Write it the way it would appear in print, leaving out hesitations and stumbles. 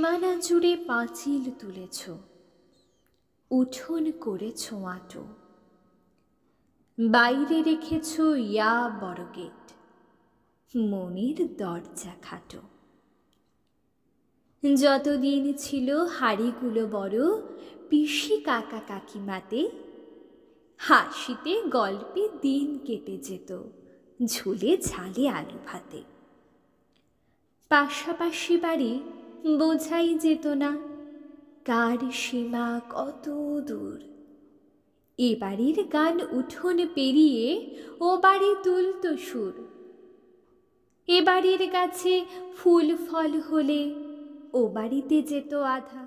সীমানা জুড়ে পাঁচিল তুলেছ, উঠোন করেছ আঁটো, বাইরে রেখেছ ইয়া বড় গেট, মনের দরজা খাটো। যতদিন ছিল হাড়িগুলো বড় পিসি কাকা কাকিমাতে, হাসিতে গল্পে দিন কেটে যেত ঝুলে ঝালে আলু ভাতে। পাশাপাশি বাড়ি বোঝাই যেত না, কার সীমা কত দূর। এ বাড়ির গান উঠোন পেরিয়ে ও বাড়ি তুলত সুর। এ বাড়ির গাছে ফুল ফল হলে ও বাড়িতে যেত আধা।